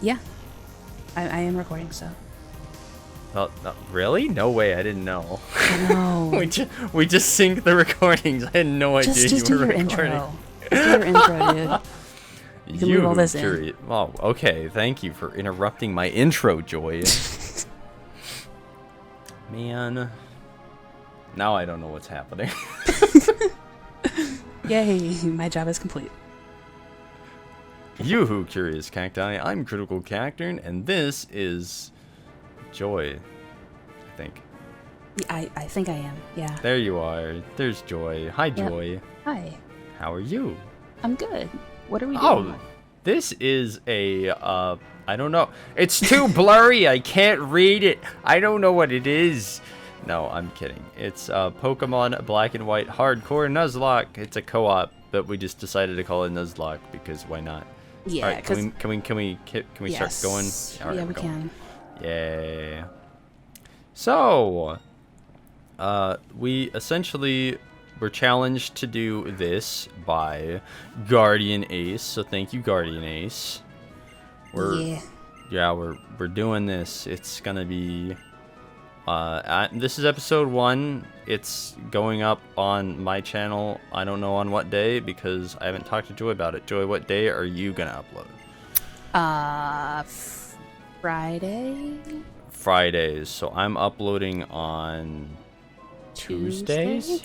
Yeah, I am recording, so. Oh, really? No way, I didn't know. I know. we just sync the recordings. I had no idea Just you do were your recording. intro. Just do your intro, dude. You can leave all this in. Oh, okay. Thank you for interrupting my intro, Joy. Man. Now I don't know what's happening. Yay, my job is complete. Yoo-hoo, Curious Cacti. I'm Critical Cacturne, and this is Joy, I think. I think I am, yeah. There you are. There's Joy. Hi, Joy. Yep. Hi. How are you? I'm good. What are we doing? Oh, this is a, I don't know. It's too blurry. I can't read it. I don't know what it is. No, I'm kidding. It's Pokemon Black and White Hardcore Nuzlocke. It's a co-op, but we just decided to call it Nuzlocke because why not? Yeah. All right, can we yes. start going? All right, yeah, we can. Yay. So, we essentially were challenged to do this by Guardian Ace. So thank you, Guardian Ace. We're doing this. It's gonna be this is episode 1. It's going up on my channel. I don't know on what day because I haven't talked to Joy about it. Joy, what day are you gonna upload? Friday. Fridays. So I'm uploading on Tuesdays.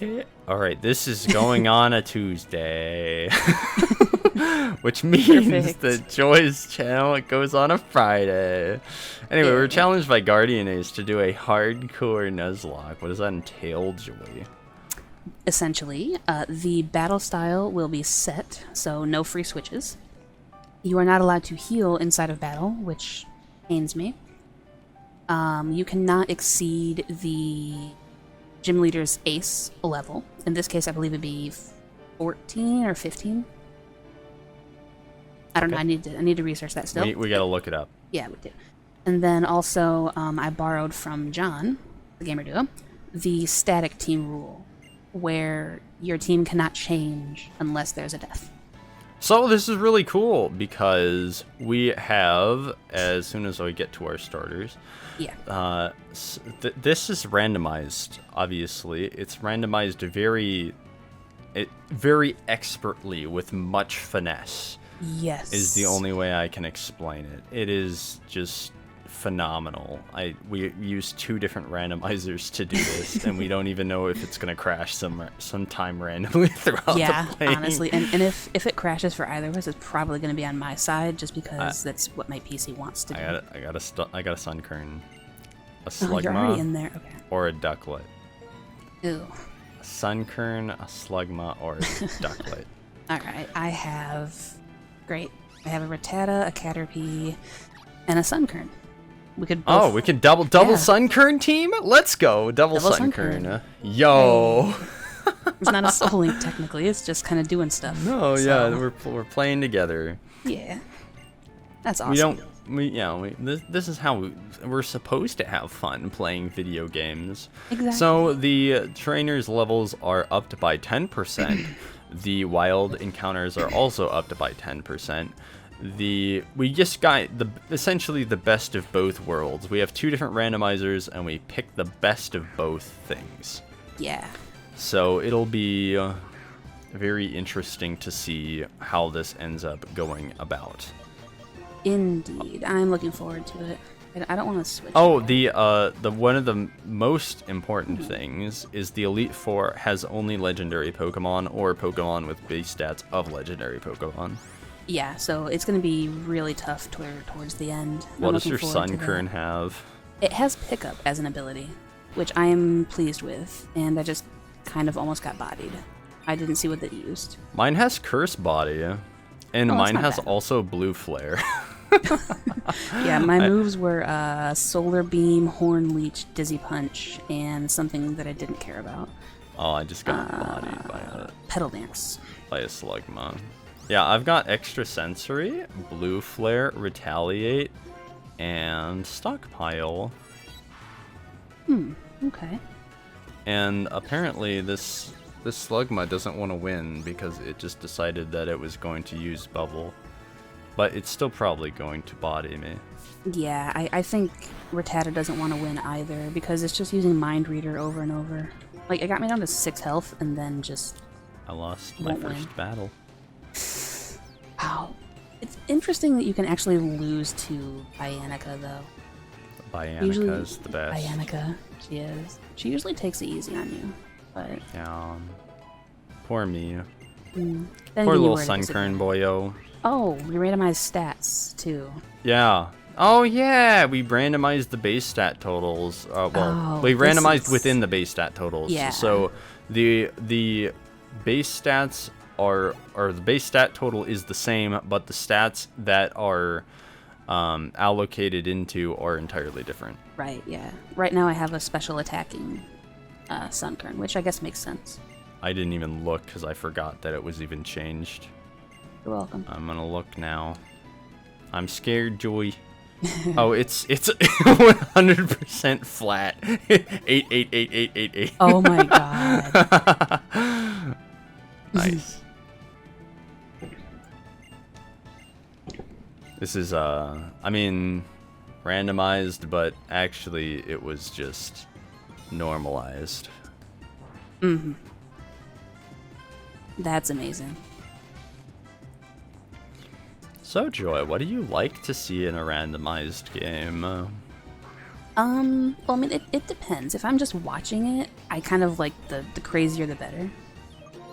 All right, this is going on a Tuesday, which means that Joy's channel it goes on a Friday. Anyway, we were challenged by Guardian Ace to do a hardcore Nuzlocke. What does that entail, Joy? Essentially, the battle style will be set, so no free switches. You are not allowed to heal inside of battle, which pains me. You cannot exceed the gym leader's ace level. In this case, I believe it'd be 14 or 15. I don't know. I need to research that still. We gotta look it up. Yeah, we do. And then also, I borrowed from John, the gamer duo, the static team rule, where your team cannot change unless there's a death. So this is really cool because we have, as soon as we get to our starters, this is randomized. Obviously, it's randomized very expertly with much finesse. Yes, is the only way I can explain it. It is just phenomenal. We use 2 different randomizers to do this, and we don't even know if it's gonna crash sometime randomly throughout the playing. Honestly, and if it crashes for either of us, it's probably gonna be on my side, just because that's what my PC wants to do. I got a Sunkern, a You're already Slugma, in there. Okay. or a Ducklet. Ooh. A Sunkern, a Slugma, or a Ducklet. All right, I have a Rattata, a Caterpie, and a Sunkern. We could double Sunkern team. Let's go double Sunkern. Yo. It's not a soul link technically. It's just kind of doing stuff. No, yeah, we're playing together. Yeah, that's awesome. This is how we're supposed to have fun playing video games. Exactly. So the trainers levels are upped by 10%. The wild encounters are also upped by 10%. We just got essentially the best of both worlds. We have 2 different randomizers, and we pick the best of both things. Yeah. So it'll be very interesting to see how this ends up going about. Indeed, I'm looking forward to it. I don't want to switch. Oh, the one of the most important things is the Elite Four has only legendary Pokemon or Pokemon with base stats of legendary Pokemon. Yeah, so it's going to be really tough towards the end. What does your Sunkern have? It has Pickup as an ability, which I am pleased with, and I just kind of almost got bodied. I didn't see what it used. Mine has Curse Body, and mine has bad. also Blue Flare. Yeah, my moves were Solar Beam, Horn Leech, Dizzy Punch, and something that I didn't care about. Oh, I just got bodied by Petal Dance. By a Slugma. Yeah, I've got Extra Sensory, Blue Flare, Retaliate, and Stockpile. Okay. And apparently this Slugma doesn't want to win because it just decided that it was going to use Bubble. but it's still probably going to body me. Yeah, I think Rattata doesn't want to win either, because it's just using Mind Reader over and over. Like, it got me down to 6 health, and then just... I lost my first battle. Wow. It's interesting that you can actually lose to Byanica, though. Byanica is the best. Byanica, she is. She usually takes it easy on you, but... Yeah. Poor me. Then Poor little Sunkern boyo. Oh, we randomized stats, too. Yeah. Oh, yeah! We randomized the base stat totals. We randomized within the base stat totals. Yeah. So, the base stats or the base stat total is the same, but the stats that are allocated into are entirely different. Right, yeah. Right now I have a special attacking Sunkern, which I guess makes sense. I didn't even look because I forgot that it was even changed. You're welcome. I'm gonna look now. I'm scared, Joy. Oh, it's 100% flat. 8. Oh my god. Nice. This is I mean, randomized, but actually it was just normalized. Mm-hmm. That's amazing. So, Joy, what do you like to see in a randomized game? Well, I mean, it depends. If I'm just watching it, I kind of like the crazier the better.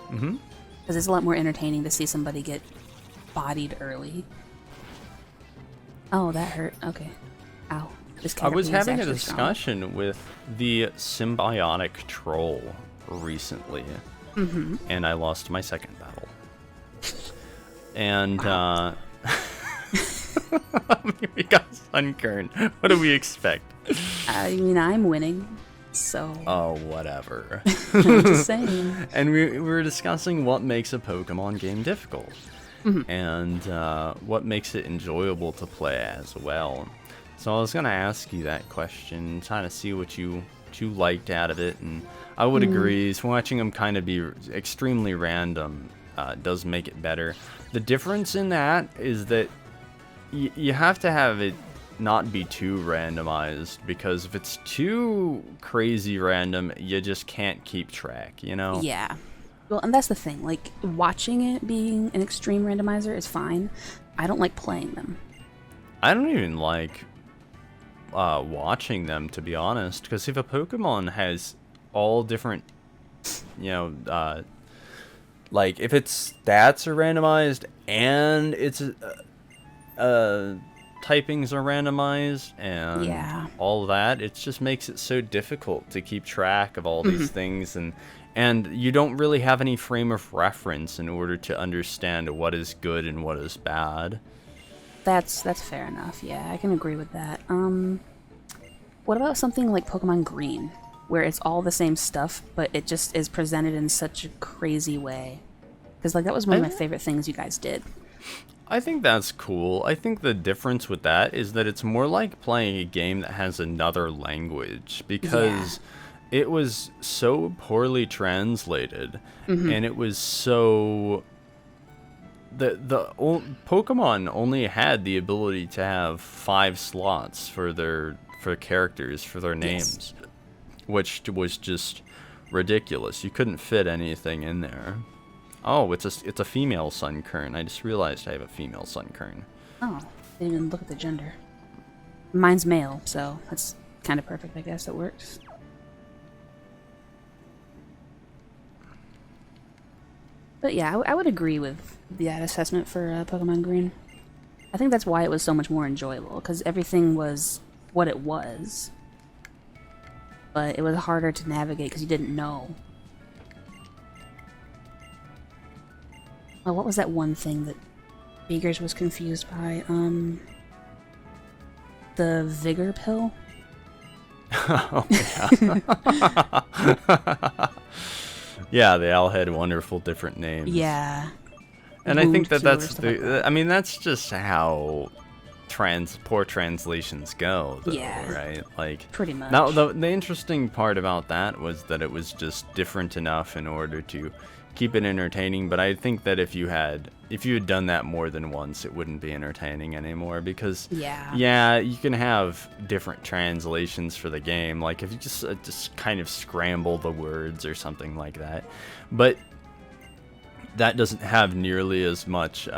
Mm-hmm. Because it's a lot more entertaining to see somebody get bodied early. Oh, that hurt. Okay. Ow. I was having a discussion with the symbiotic troll recently. Mm-hmm. And I lost my second battle. And, we got Sunkern. What do we expect? I mean, I'm winning, so... Oh, whatever. I'm just saying. And we were discussing what makes a Pokemon game difficult. Mm-hmm. And what makes it enjoyable to play as well. So I was going to ask you that question, trying to see what you liked out of it. And I would agree, watching them kind of be extremely random does make it better. The difference in that is that you have to have it not be too randomized, because if it's too crazy random, you just can't keep track, you know? Yeah. Well, and that's the thing. Like, watching it being an extreme randomizer is fine. I don't like playing them. I don't even like watching them, to be honest, because if a Pokemon has all different, you know, like, if its stats are randomized and its typings are randomized and all that, it just makes it so difficult to keep track of all these things, and you don't really have any frame of reference in order to understand what is good and what is bad. That's fair enough. Yeah, I can agree with that. What about something like Pokemon Green, where it's all the same stuff, but it just is presented in such a crazy way? Because, like, that was one of my favorite things you guys did. I think that's cool. I think the difference with that is that it's more like playing a game that has another language, because it was so poorly translated, and it was so... Pokemon only had the ability to have 5 slots for characters, for their names, which was just ridiculous. You couldn't fit anything in there. Oh, it's a female Sunkern. I just realized I have a female Sunkern. Oh, didn't even look at the gender. Mine's male, so that's kind of perfect, I guess. It works. But yeah, I would agree with that assessment for Pokemon Green. I think that's why it was so much more enjoyable, because everything was what it was. But it was harder to navigate because you didn't know. Oh, what was that one thing that Beegers was confused by? The Vigor Pill? Oh, yeah. Yeah, they all had wonderful different names. Yeah. And I think that's I mean, that's just how poor translations go, though, right? Like, pretty much. Now, the interesting part about that was that it was just different enough in order to keep it entertaining. But I think that if you had done that more than once, it wouldn't be entertaining anymore, because yeah, you can have different translations for the game, like if you just kind of scramble the words or something like that, but that doesn't have nearly as much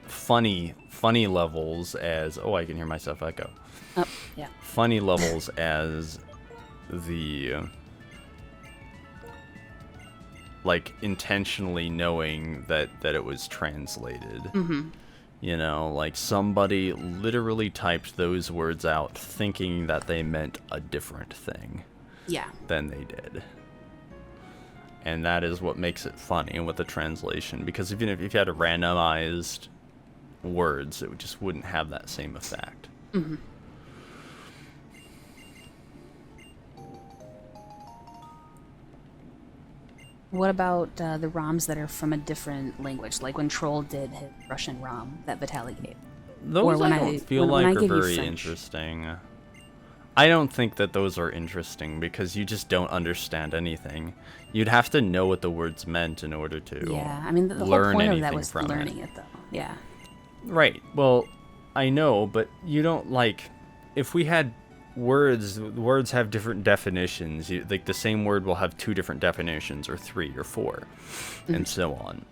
funny levels as, oh, I can hear myself echo. Oh, yeah. Funny levels as the like intentionally knowing that it was translated. Mm-hmm. You know, like somebody literally typed those words out thinking that they meant a different thing than they did. And that is what makes it funny with the translation, because even if you had a randomized words, it just wouldn't have that same effect. Mm-hmm. What about the ROMs that are from a different language, like when Troll did his Russian ROM that Vitaly gave? Those I don't feel like are very interesting. I don't think that those are interesting because you just don't understand anything. You'd have to know what the words meant in order to I mean, the whole point of that was learning it, though. Yeah. Right. Well, I know, but you don't, like, if we had words have different definitions. Like the same word will have 2 different definitions, or 3 or 4, and so on.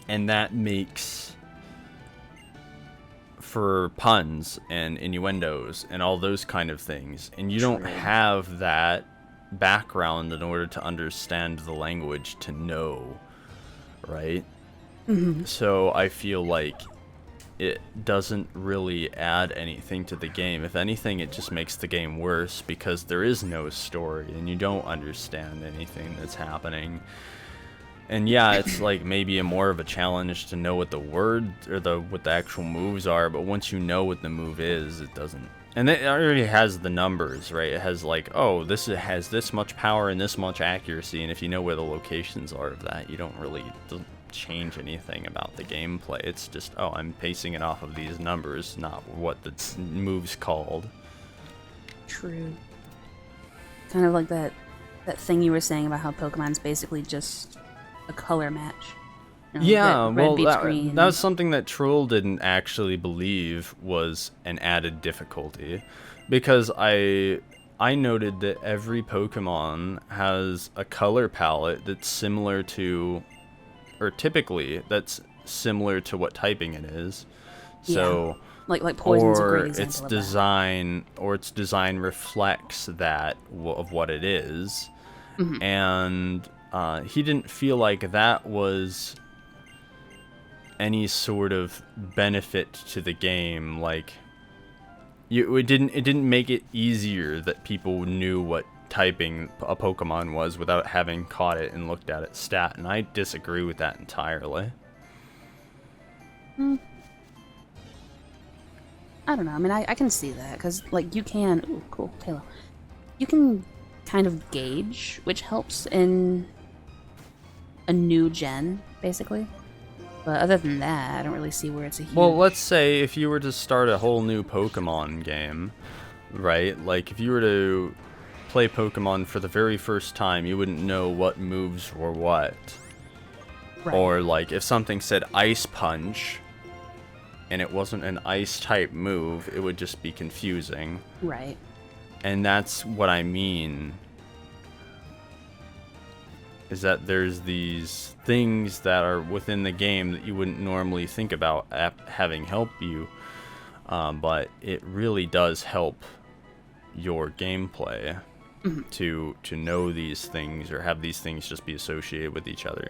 And that makes for puns and innuendos and all those kind of things. And you don't have that background in order to understand the language to know, right? Mm-hmm. So I feel like it doesn't really add anything to the game. If anything, it just makes the game worse, because there is no story and you don't understand anything that's happening. And yeah, it's like maybe more of a challenge to know what the word or what the actual moves are, but once you know what the move is, it doesn't. And it already has the numbers, right? It has like, oh, this has this much power and this much accuracy, and if you know where the locations are of that, you don't really doesn't change anything about the gameplay. It's just, oh, I'm basing it off of these numbers, not what the move's called. True. Kind of like that thing you were saying about how Pokemon's basically just a color match. You know, yeah, red well, that was something that Troll didn't actually believe was an added difficulty, because I noted that every Pokemon has a color palette that's similar to, or typically that's similar to what typing it is. So like Poison's a great example its of design that. Or its design reflects that of what it is. Mm-hmm. And he didn't feel like that was any sort of benefit to the game. Like, it didn't make it easier that people knew what typing a Pokemon was without having caught it and looked at its stat, and I disagree with that entirely. I don't know. I mean, I can see that, because, like, you can... Ooh, cool. Halo. You can kind of gauge, which helps in a new gen, basically. But other than that, I don't really see where it's a huge... Well, let's say if you were to start a whole new Pokemon game, right? Like, if you were to play Pokemon for the very first time, you wouldn't know what moves were what. Right. Or, like, if something said Ice Punch, and it wasn't an ice-type move, it would just be confusing. Right. And that's what I mean, is that there's these things that are within the game that you wouldn't normally think about having help you, but it really does help your gameplay to know these things, or have these things just be associated with each other.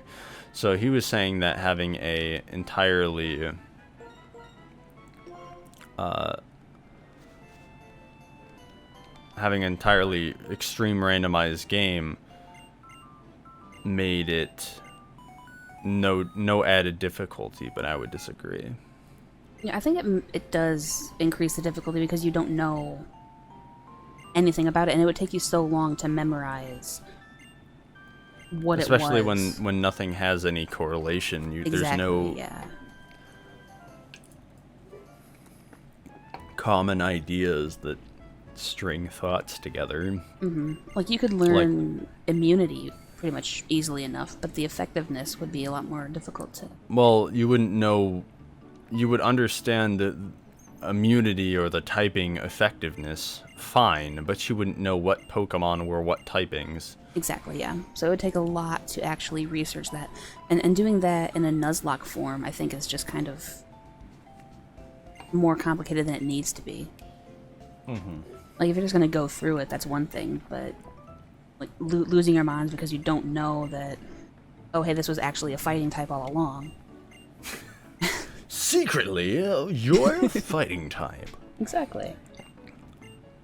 So he was saying that having a entirely extreme randomized game made it no added difficulty, but I would disagree. Yeah, I think it does increase the difficulty because you don't know anything about it, and it would take you so long to memorize what especially it was. when nothing has any correlation. Exactly, there's no common ideas that string thoughts together. Like, you could learn immunity pretty much easily enough, but the effectiveness would be a lot more difficult to... Well, you wouldn't know... You would understand the immunity or the typing effectiveness fine, but you wouldn't know what Pokemon were what typings. Exactly, yeah. So it would take a lot to actually research that. And doing that in a Nuzlocke form, I think, is just kind of more complicated than it needs to be. Mm-hmm. Like, if you're just going to go through it, that's one thing, but like losing your minds because you don't know that, oh, hey, this was actually a fighting type all along. Secretly, you're a fighting type. Exactly.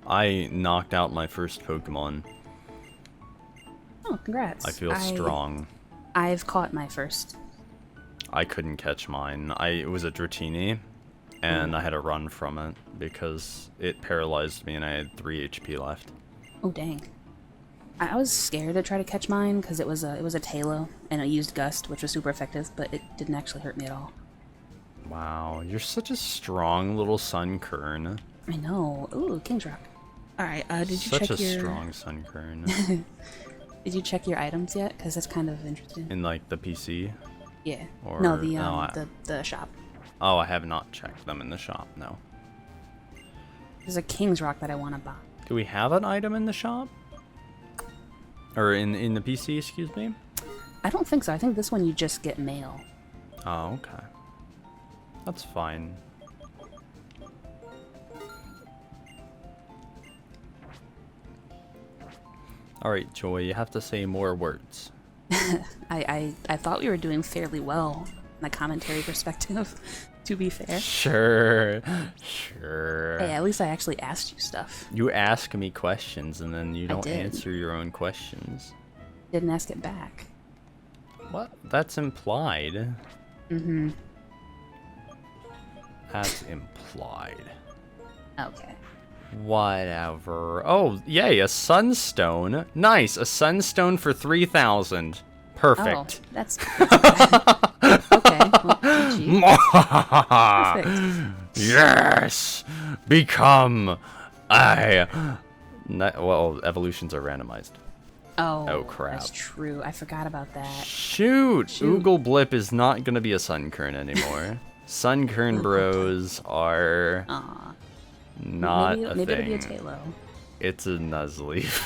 I knocked out my first Pokemon. Oh, congrats. I feel strong. I've caught my first. I couldn't catch mine. It was a Dratini, and I had to run from it because it paralyzed me and I had 3 HP left. Oh, dang. I was scared to try to catch mine because it was a Talo, and it used Gust, which was super effective, but it didn't actually hurt me at all. Wow, you're such a strong little Sunkern. I know. Ooh, King's Rock. Alright, did you Such check a your... strong Sunkern. Did you check your items yet? Because that's kind of interesting. In, like, the PC? Yeah. Or, no, the shop. Oh, I have not checked them in the shop, no. There's a King's Rock that I want to buy. Do we have an item in the shop? Or in the PC, excuse me? I don't think so. I think this one you just get mail. Oh, okay. That's fine. Alright, Joy, you have to say more words. I thought we were doing fairly well in a commentary perspective, to be fair. Sure. Hey, at least I actually asked you stuff. You ask me questions and then you don't did. answer your own questions. Didn't ask it back. What? That's implied. Mm-hmm. That's implied. Okay. Whatever. Oh, yay, a sunstone. Nice, a sunstone for 3,000. Perfect. Oh, that's okay. Well, GG. Perfect. Yes! Become well, evolutions are randomized. Oh, crap. That's true. I forgot about that. Shoot! Oogle Blip is not gonna be a Sunkern anymore. Sunkern bros are Aw. not maybe a maybe thing. it'll be a Talo. It's a Nuzleaf.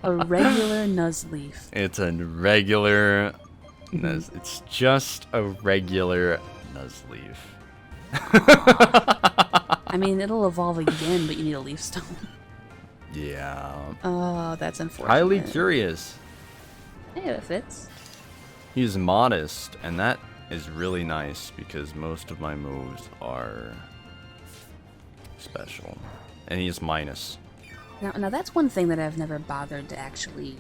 A regular Nuzleaf. It's a regular It's just a regular Nuzleaf. I mean, it'll evolve again, but you need a Leaf Stone. Yeah. Oh, that's unfortunate. Highly curious. Hey, that fits. He's modest, and that is really nice because most of my moves are special. And he's minus. Now that's one thing that I've never bothered to actually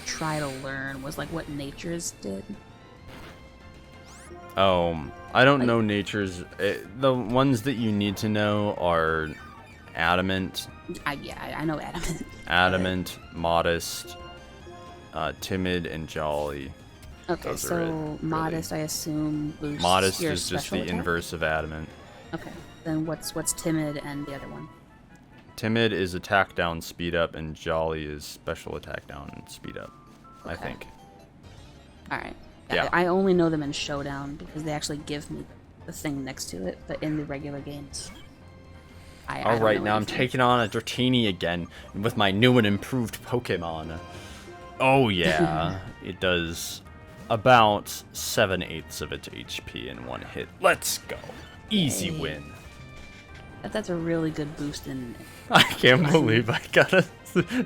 try to learn was like what Nature's did. Oh, I don't know Nature's. The ones that you need to know are Adamant. I know Adamant. Adamant, Modest, Timid, and Jolly. Okay, Those are so it, really. Modest, I assume, boosts Modest your is just special the attack? inverse of Adamant. Okay, then what's Timid and the other one? Timid is attack down, speed up, and Jolly is special attack down and speed up. I Okay. think. Alright. Yeah. I only know them in Showdown because they actually give me the thing next to it, but in the regular games, I don't Alright, know now I'm anything. taking on a Dratini again with my new and improved Pokemon. Oh yeah, it does about 7/8 of its HP in one hit. Let's go. Easy Yay. win. That's a really good boost in... I can't believe I got a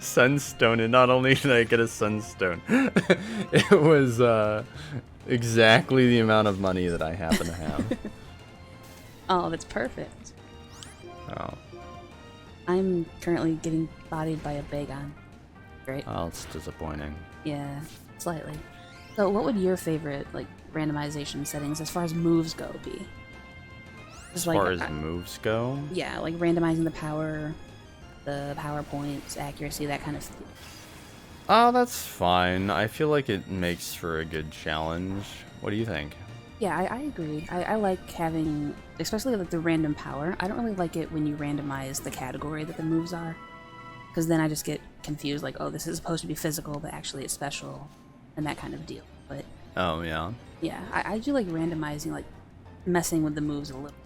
Sunstone, and not only did I get a Sunstone, it was exactly the amount of money that I happen to have. Oh, that's perfect. Oh, I'm currently getting bodied by a Bagon. Great. well, it's disappointing. Yeah, slightly. So what would your favorite, like, randomization settings as far as moves go be? As Just like, far as moves go, yeah, like randomizing the power points, accuracy, that kind of thing. oh, that's fine. I feel like it makes for a good challenge. What do you think? Yeah, I agree. I like having, especially like the random power. I don't really like it when you randomize the category that the moves are. Because then I just get confused, like, oh, this is supposed to be physical, but actually it's special, and that kind of deal. But Oh, yeah. yeah, I do like randomizing, like messing with the moves a little.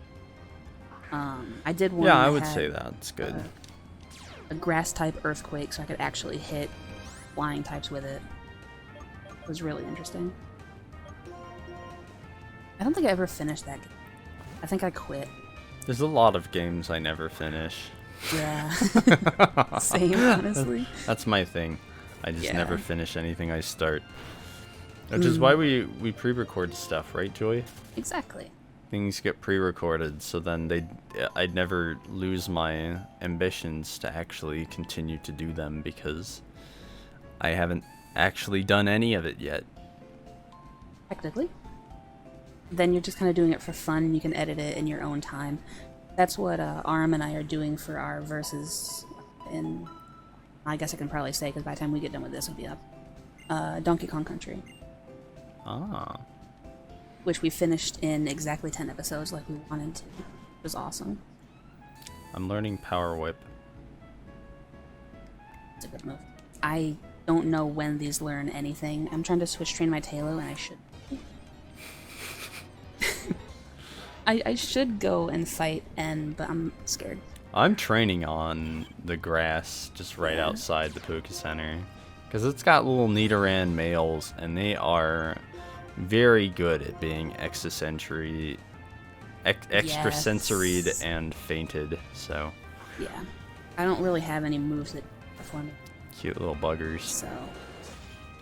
I did one. Yeah, I that would had say that's good. a grass type earthquake, so I could actually hit flying types with it. It was really interesting. I don't think I ever finished that game. I think I quit. There's a lot of games I never finish. Yeah. Same, honestly. That's my thing. I just Yeah. never finish anything I start. Which is why we pre-record stuff, right, Joy? Exactly. Things get pre-recorded, so then I'd never lose my ambitions to actually continue to do them because I haven't actually done any of it yet. Technically. Then you're just kind of doing it for fun, and you can edit it in your own time. That's what Arm and I are doing for our verses in, I guess I can probably say, because by the time we get done with this, it'll be up. Donkey Kong Country. Ah. Which we finished in exactly 10 episodes like we wanted to. It was awesome. I'm learning Power Whip. It's a good move. I don't know when these learn anything. I'm trying to switch train my Tailo, and I should. I should go and fight N, but I'm scared. I'm training on the grass just right outside the Poké Center. Because it's got little Nidoran males, and they are very good at being extrasensoried and fainted, so. Yeah. I don't really have any moves that for me, Cute little buggers. so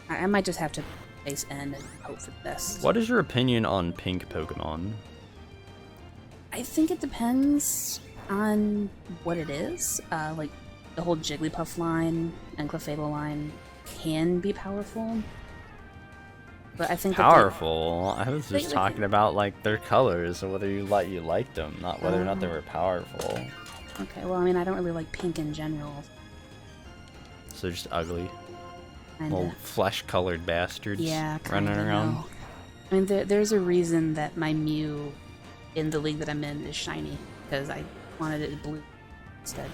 I might just have to face N and hope for the best. What is your opinion on pink Pokemon? I think it depends on what it is. Like, the whole Jigglypuff line and Clefable line can be powerful. But I think Powerful? I was just they talking about, like, their colors and whether you liked them, not whether or not they were powerful. Okay, well, I mean, I don't really like pink in general. So they're just ugly. Kinda. Little flesh-colored bastards Yeah, running kinda, around. no. I mean, there's a reason that my Mew in the league that I'm in is shiny, because I wanted it blue instead.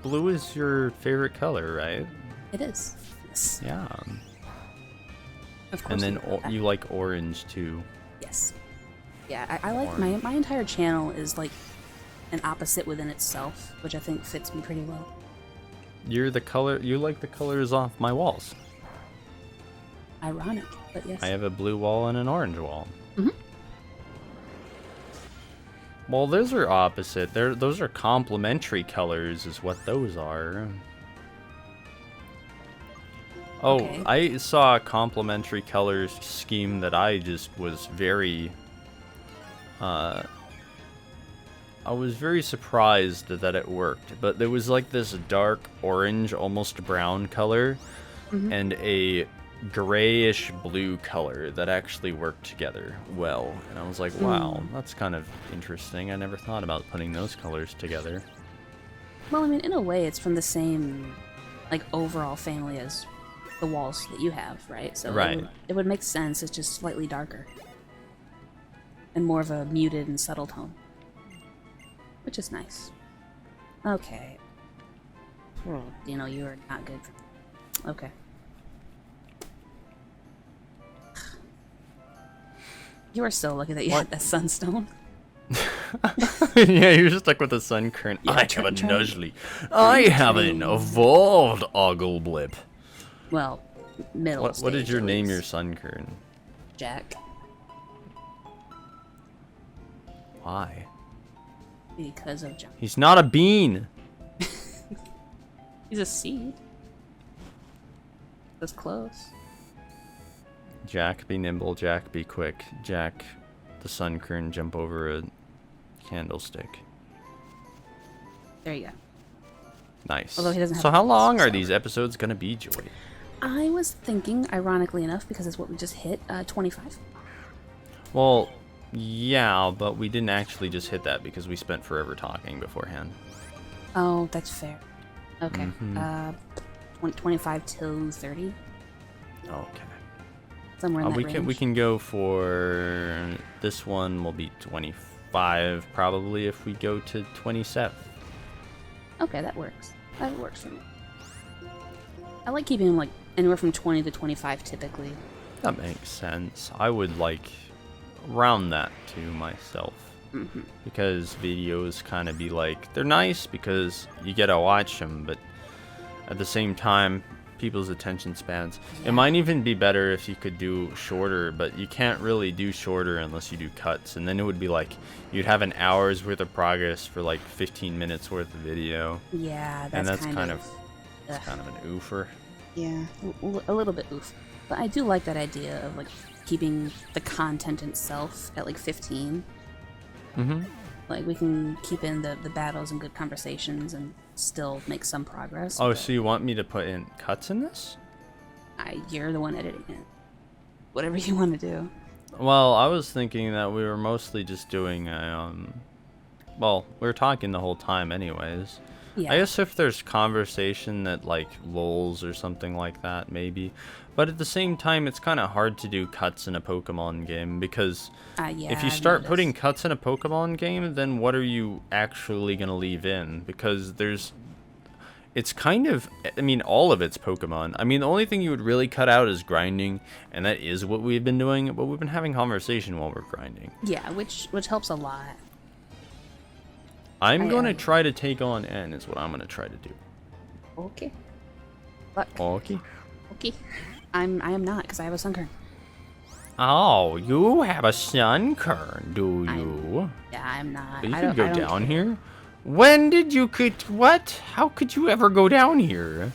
Blue is your favorite color, right? It is. Yes. Yeah. Of course. And then you know that. you like orange too. Yes. Yeah, I like my entire channel is like an opposite within itself, which I think fits me pretty well. You like the colors off my walls. Ironic, but yes. I have a blue wall and an orange wall. Mhm. Well, those are opposite. Those are complementary colors is what those are. Oh, Okay. I saw a complementary colors scheme that I just was very I was very surprised that it worked, but there was like this dark orange, almost brown color, and a grayish blue color that actually worked together well. And I was like, wow, that's kind of interesting. I never thought about putting those colors together. Well, I mean, in a way, it's from the same, like, overall family as the walls that you have, right? So Right. it would make sense. It's just slightly darker and more of a muted and subtle tone, which is nice. Okay. You know, you are not good. Okay. You are so lucky that you had that sunstone. Yeah, you're stuck with the sun current. Yeah, I have try- a try- Nuzly. I have an evolved Oggleblip. Well, middle What did stage, you at name your least. sun current? Jack? Why? Because of John. He's not a bean. He's a seed. That's close. Jack, be nimble. Jack, be quick. Jack, the sun kern, jump over a candlestick. There you go. Nice. Although he doesn't have So how wings, long are so- these episodes gonna be, Joy? I was thinking, ironically enough, because it's what we just hit, 25. Well, yeah, but we didn't actually just hit that because we spent forever talking beforehand. Oh, that's fair. Okay. Mhm. 25 till 30, Okay. somewhere in that we range. can go for this one. Will be 25 probably if we go to 27. Okay, that works. That works for me. I like keeping them like anywhere from 20 to 25 typically. That makes sense. I would like round that to myself. Because videos kind of be like, they're nice because you get to watch them, but at the same time, people's attention spans. It might even be better if you could do shorter, but you can't really do shorter unless you do cuts, and then it would be like you'd have an hour's worth of progress for like 15 minutes worth of video. Yeah, and that's kind of an oofer. Yeah, a little bit oof. But I do like that idea of like keeping the content itself at like 15. Like we can keep in the battles and good conversations and still make some progress. Oh, so you want me to put in cuts in this? You're the one editing it. Whatever you want to do. Well, I was thinking that we were mostly just doing a, well, we were talking the whole time anyways. Yeah. I guess if there's conversation that, like, lulls or something like that, maybe. But at the same time, it's kind of hard to do cuts in a Pokemon game, because if you start putting cuts in a Pokemon game, then what are you actually going to leave in? Because it's kind of, I mean, all of it's Pokemon. I mean, the only thing you would really cut out is grinding, and that is what we've been doing, but we've been having conversation while we're grinding. Yeah, which helps a lot. I'm going to try to take on N, is what I'm going to try to do. Okay. But Okay. okay. I am not, because I have a Sunkern. Oh, you have a Sunkern, do you? I'm not. But you can go down here? When did you what? How could you ever go down here?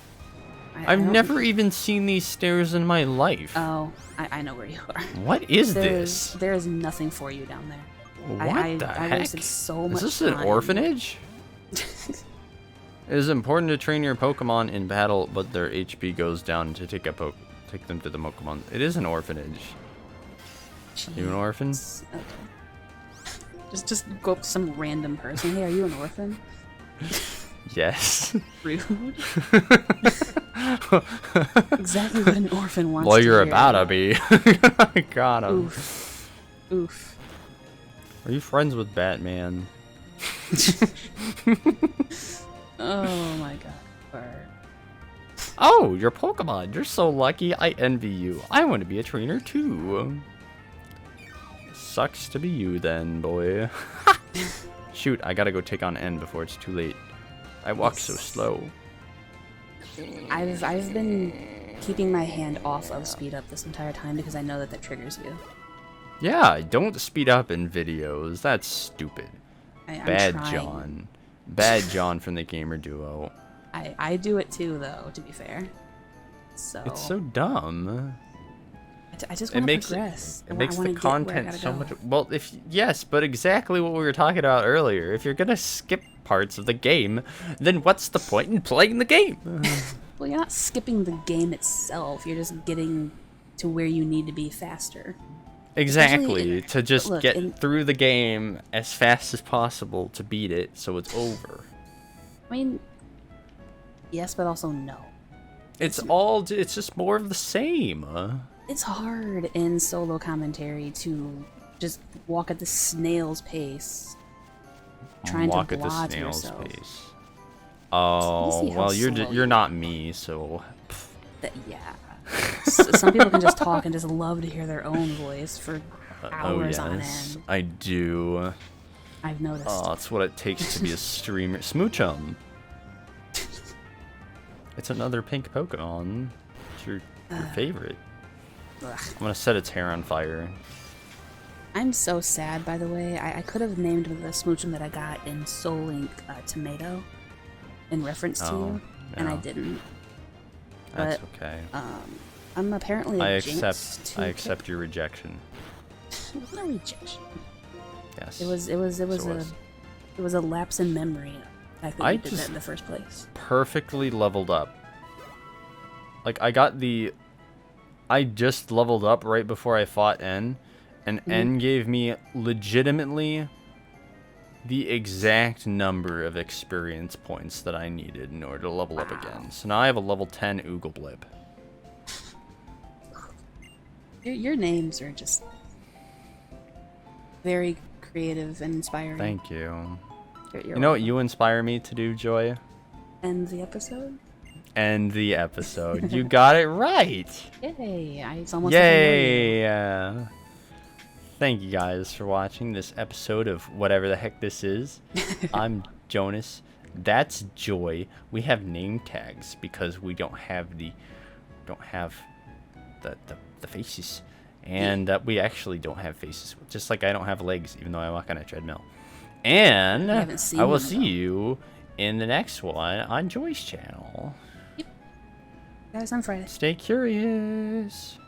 I've never even seen these stairs in my life. Oh, I know where you are. What is this? There is nothing for you down there. What the heck? I wasted so much time. Is this an orphanage? It is important to train your Pokemon in battle, but their HP goes down to take them to the Pokemon. It is an orphanage. Jeez. You an orphan? Okay. Just go up to some random person. Hey, are you an orphan? Yes. Rude. Exactly what an orphan wants. Well, to you're hear. about to be. I got him. Oof. Oof. Are you friends with Batman? Oh my god. Bird. Oh, your Pokemon. You're so lucky. I envy you. I want to be a trainer too. Sucks to be you then, boy. Shoot, I gotta go take on N before it's too late. I walk so slow. I've been keeping my hand off of speed up this entire time because I know that triggers you. Yeah, don't speed up in videos. That's stupid. I'm Bad trying. John. Bad John from the Gamer Duo. I do it too, though, to be fair. So It's so dumb. I just want to progress. It makes the content so much. Well, yes, but exactly what we were talking about earlier. If you're gonna skip parts of the game, then what's the point in playing the game? Well, you're not skipping the game itself. You're just getting to where you need to be faster. Exactly, to just get through the game as fast as possible to beat it, so it's over. I mean, yes, but also no. It's just more of the same. It's hard in solo commentary to just walk at the snail's pace, trying to blot yourself. Pace. Oh, well, you're not me, so. Yeah. Some people can just talk and just love to hear their own voice for hours on end. I do. I've noticed. Oh, that's what it takes to be a streamer. Smoochum. It's another pink Pokemon. It's your favorite. Ugh. I'm gonna set its hair on fire. I'm so sad, by the way. I could have named the Smoochum that I got in Soul Link Tomato in reference to you, and I didn't. That's okay. I'm apparently a jinx. I accept your rejection. It was no rejection. Yes. It was a lapse in memory. I think you did that in the first place. Perfectly leveled up. Like I just leveled up right before I fought N, and N gave me legitimately the exact number of experience points that I needed in order to level up again. So now I have a level 10 Oogleblip. Your names are just very creative and inspiring. Thank you. You're you know what you inspire me to do, Joy? End the episode? end the episode. You got it right. Yay! It's almost like I know you. Yay! Thank you guys for watching this episode of whatever the heck this is. I'm Jonas. That's Joy. We have name tags because we don't have the faces, and we actually don't have faces. Just like I don't have legs, even though I walk on a treadmill. And I will see you in the next one on Joy's channel. Yep. Guys, on Friday. Stay curious.